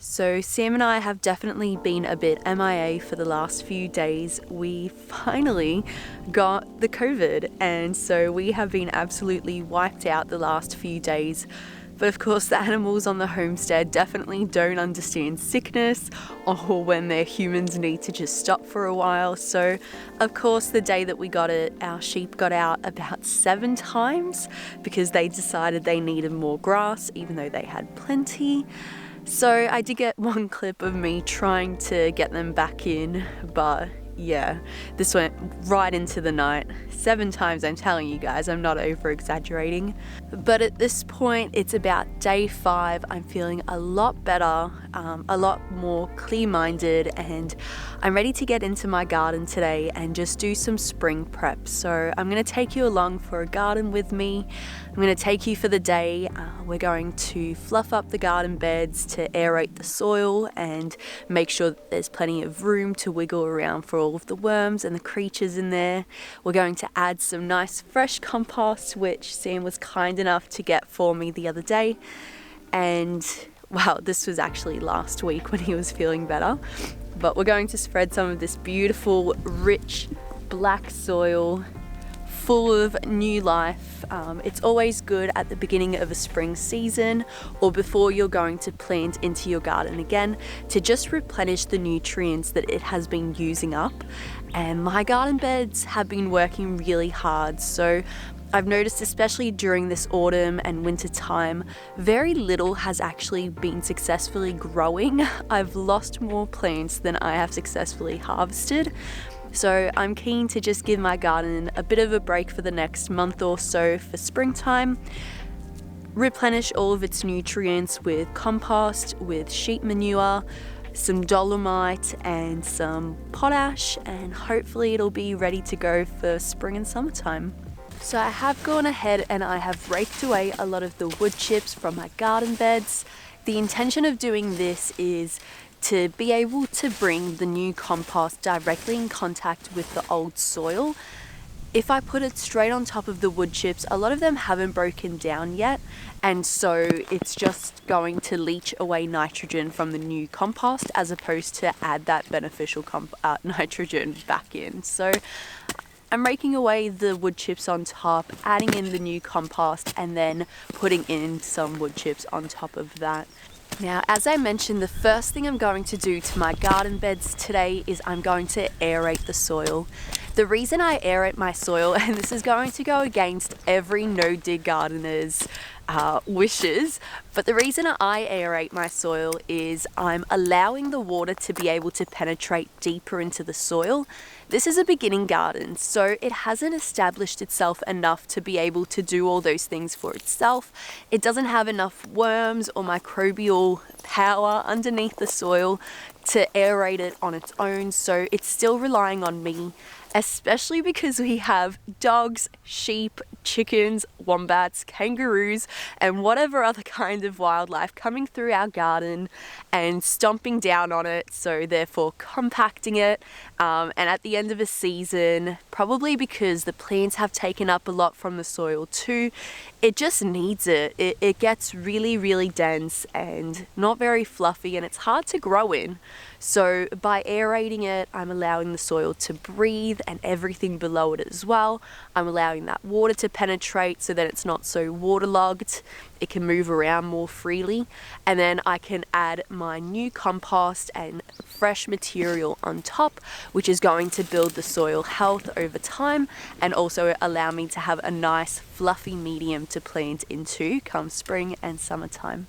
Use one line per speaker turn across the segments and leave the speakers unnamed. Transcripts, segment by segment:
So Sam and I have definitely been a bit MIA for the last few days. We finally got the COVID, and so we have been absolutely wiped out the last few days. But of course the animals on the homestead definitely don't understand sickness or when their humans need to just stop for a while. So of course the day that we got it, our sheep got out about 7 times because they decided they needed more grass even though they had plenty. So I did get one clip of me trying to get them back in, but yeah, this went right into the night. 7 times, I'm telling you guys, I'm not over exaggerating. But at this point, it's about day 5. I'm feeling a lot better, a lot more clear-minded, and I'm ready to get into my garden today and just do some spring prep. So I'm going to take you along for a garden with me. I'm going to take you for the day. We're going to fluff up the garden beds to aerate the soil and make sure that there's plenty of room to wiggle around for all of the worms and the creatures in there. We're going to add some nice fresh compost, which Sam was kind enough to get for me the other day. And wow, this was actually last week when he was feeling better. But we're going to spread some of this beautiful, rich, black soil full of new life. It's always good at the beginning of a spring season or before you're going to plant into your garden again to just replenish the nutrients that it has been using up. And my garden beds have been working really hard, so I've noticed, especially during this autumn and winter time, very little has actually been successfully growing. I've lost more plants than I have successfully harvested. So I'm keen to just give my garden a bit of a break for the next month or so for springtime, replenish all of its nutrients with compost, with sheep manure, some dolomite and some potash, and hopefully it'll be ready to go for spring and summertime. So I have gone ahead and I have raked away a lot of the wood chips from my garden beds. The intention of doing this is to be able to bring the new compost directly in contact with the old soil. If I put it straight on top of the wood chips, a lot of them haven't broken down yet, and so it's just going to leach away nitrogen from the new compost as opposed to add that beneficial nitrogen back in. So I'm raking away the wood chips on top, adding in the new compost, and then putting in some wood chips on top of that. Now, as I mentioned, the first thing I'm going to do to my garden beds today is I'm going to aerate the soil. The reason I aerate my soil, and this is going to go against every no-dig gardener's wishes, but the reason I aerate my soil is I'm allowing the water to be able to penetrate deeper into the soil. This is a beginning garden, so it hasn't established itself enough to be able to do all those things for itself. It doesn't have enough worms or microbial power underneath the soil to aerate it on its own, so it's still relying on me, especially because we have dogs, sheep, chickens, wombats, kangaroos, and whatever other kind of wildlife coming through our garden and stomping down on it, so therefore compacting it. And at the end of a season, probably because the plants have taken up a lot from the soil too, it just needs it. It gets really, really dense and not very fluffy, and it's hard to grow in. So by aerating it, I'm allowing the soil to breathe and everything below it as well. I'm allowing that water to penetrate so that it's not so waterlogged. It can move around more freely. And then I can add my new compost and fresh material on top, which is going to build the soil health over time and also allow me to have a nice fluffy medium to plant into come spring and summertime.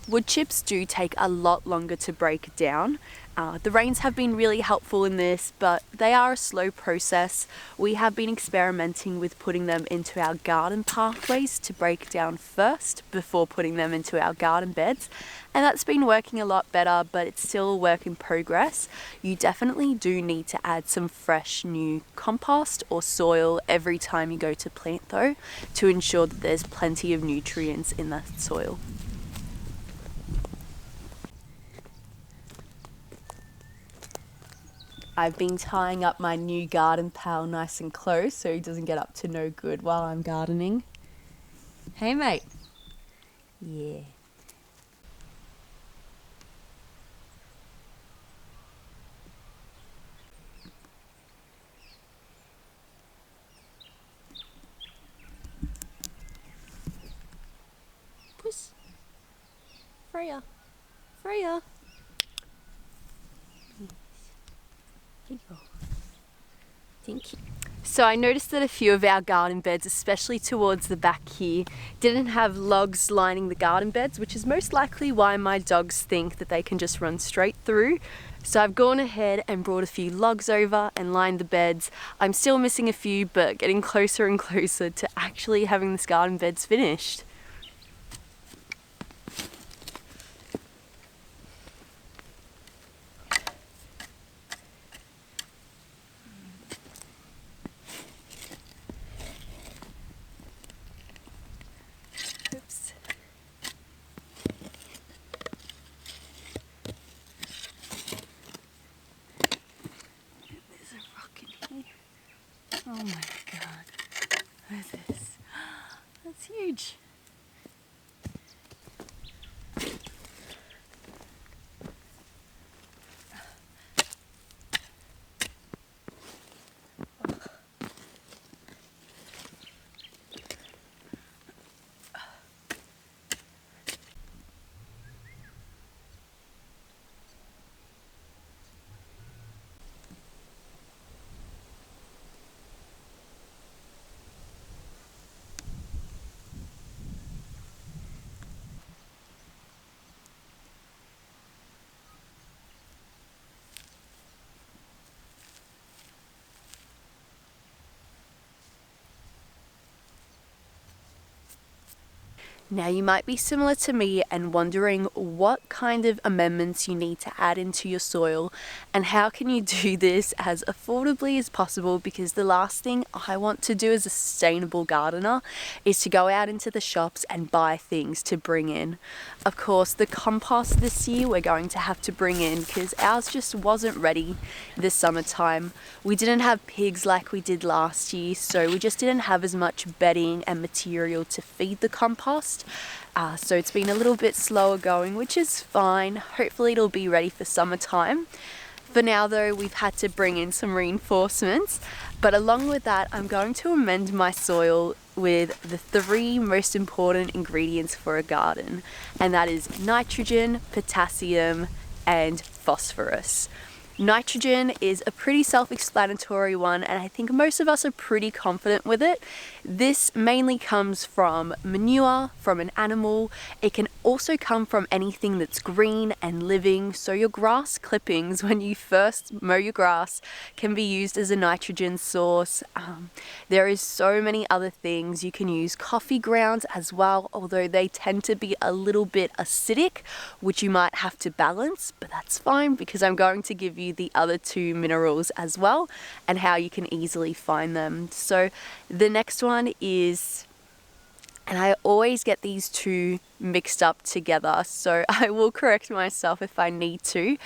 Wood chips do take a lot longer to break down. The rains have been really helpful in this, but they are a slow process. We have been experimenting with putting them into our garden pathways to break down first before putting them into our garden beds. And that's been working a lot better, but it's still a work in progress. You definitely do need to add some fresh new compost or soil every time you go to plant though, to ensure that there's plenty of nutrients in that soil. I've been tying up my new garden pal nice and close so he doesn't get up to no good while I'm gardening. Hey mate, Yeah. Puss. Freya. Freya. Here you go. Thank you. So I noticed that a few of our garden beds, especially towards the back here, didn't have logs lining the garden beds, which is most likely why my dogs think that they can just run straight through. So I've gone ahead and brought a few logs over and lined the beds. I'm still missing a few, but getting closer and closer to actually having this garden beds finished. Oops. There's a rock in here. Oh my god. What is this? That's huge. Now you might be similar to me and wondering what kind of amendments you need to add into your soil and how can you do this as affordably as possible, because the last thing I want to do as a sustainable gardener is to go out into the shops and buy things to bring in. Of course, the compost this year we're going to have to bring in because ours just wasn't ready this summertime. We didn't have pigs like we did last year, so we just didn't have as much bedding and material to feed the compost. So it's been a little bit slower going, which is fine. Hopefully it'll be ready for summertime. For now though, we've had to bring in some reinforcements, but along with that, I'm going to amend my soil with the 3 most important ingredients for a garden, and that is nitrogen, potassium, and phosphorus. Nitrogen is a pretty self-explanatory one, and I think most of us are pretty confident with it. This mainly comes from manure, from an animal. It can also come from anything that's green and living. So your grass clippings, when you first mow your grass, can be used as a nitrogen source. There is so many other things. You can use coffee grounds as well, although they tend to be a little bit acidic, which you might have to balance, but that's fine because I'm going to give you the other 2 minerals as well and how you can easily find them. So the next one is, and I always get these 2 mixed up together, so I will correct myself if I need to.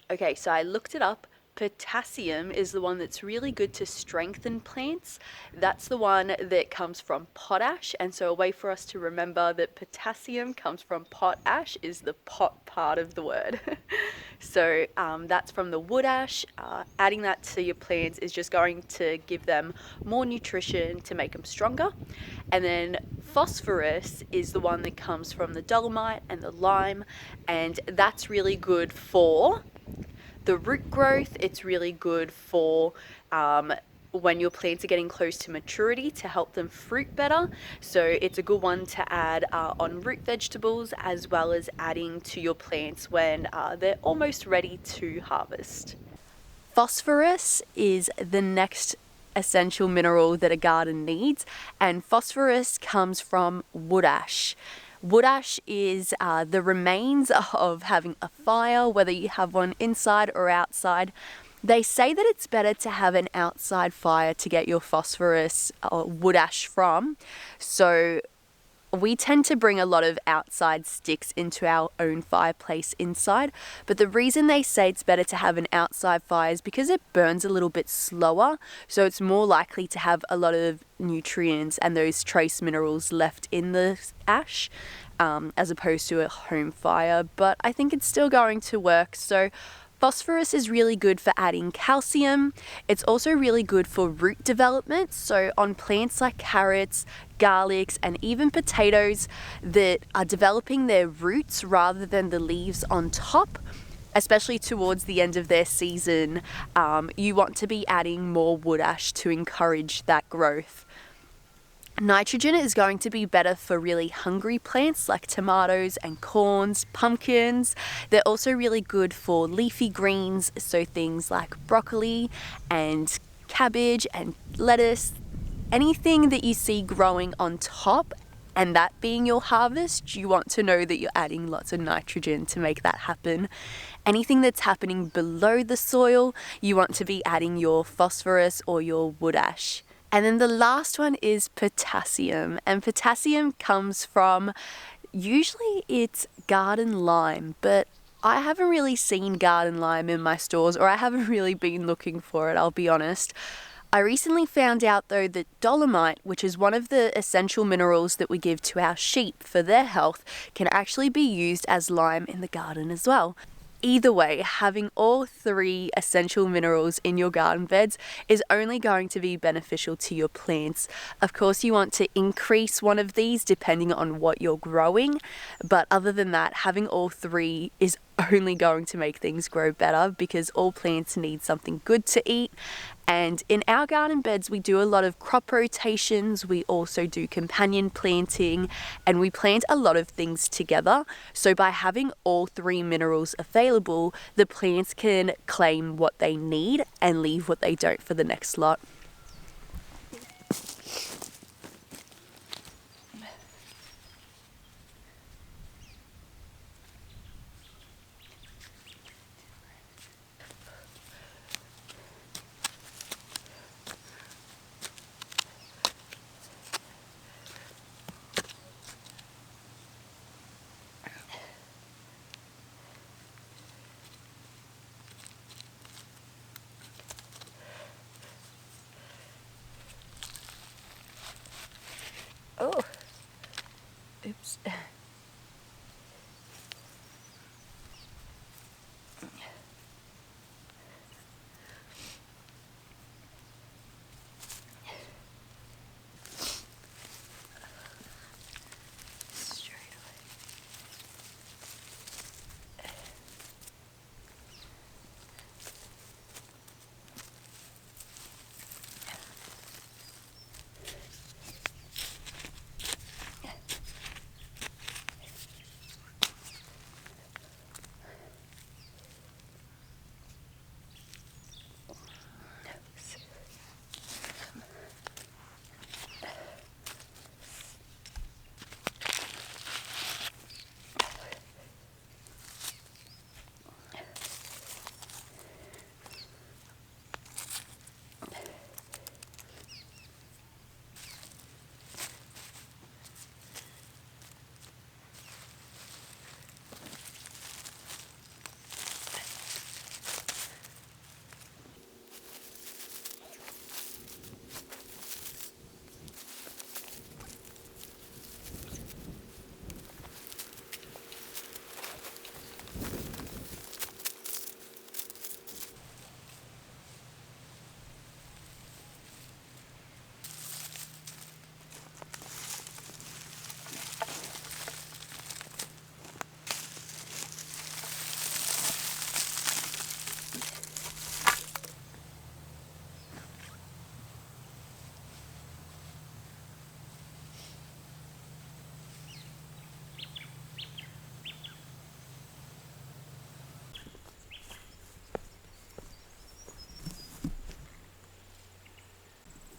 Okay, so I looked it up. Potassium is the one that's really good to strengthen plants. That's the one that comes from potash. And so a way for us to remember that potassium comes from potash is the pot part of the word. So that's from the wood ash. Adding that to your plants is just going to give them more nutrition to make them stronger. And then phosphorus is the one that comes from the dolomite and the lime. And that's really good for the root growth. It's really good for when your plants are getting close to maturity to help them fruit better. So it's a good one to add on root vegetables, as well as adding to your plants when they're almost ready to harvest. Phosphorus is the next essential mineral that a garden needs, and phosphorus comes from wood ash. Wood ash is the remains of having a fire, whether you have one inside or outside. They say that it's better to have an outside fire to get your phosphorus or wood ash from. So We tend to bring a lot of outside sticks into our own fireplace inside, but the reason they say it's better to have an outside fire is because it burns a little bit slower, so it's more likely to have a lot of nutrients and those trace minerals left in the ash, as opposed to a home fire. But I think it's still going to work. So phosphorus is really good for adding calcium. It's also really good for root development. So on plants like carrots, garlics, and even potatoes that are developing their roots rather than the leaves on top, especially towards the end of their season, you want to be adding more wood ash to encourage that growth. Nitrogen is going to be better for really hungry plants like tomatoes and corns, pumpkins. They're also really good for leafy greens, so things like broccoli and cabbage and lettuce. Anything that you see growing on top and that being your harvest, you want to know that you're adding lots of nitrogen to make that happen. Anything that's happening below the soil, you want to be adding your phosphorus or your wood ash. And then the last one is potassium, and potassium comes from, usually it's garden lime, but I haven't really seen garden lime in my stores, or I haven't really been looking for it, I'll be honest. I recently found out though that dolomite, which is one of the essential minerals that we give to our sheep for their health, can actually be used as lime in the garden as well. Either way, having all three essential minerals in your garden beds is only going to be beneficial to your plants. Of course, you want to increase one of these depending on what you're growing, but other than that, having all three is only going to make things grow better because all plants need something good to eat. And in our garden beds, we do a lot of crop rotations. We also do companion planting, and we plant a lot of things together. So by having all three minerals available, the plants can claim what they need and leave what they don't for the next lot. Oh, oops.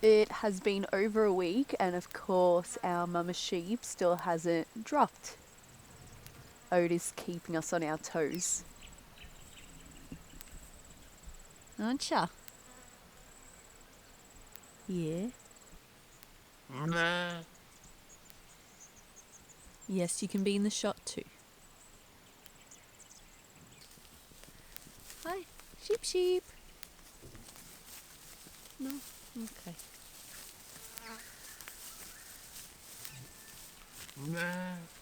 It has been over a week, and of course our mama sheep still hasn't dropped. Ode is keeping us on our toes. Aren't ya? Yeah. Yes, you can be in the shot too. Hi, sheep sheep. No? Okay.
Nah.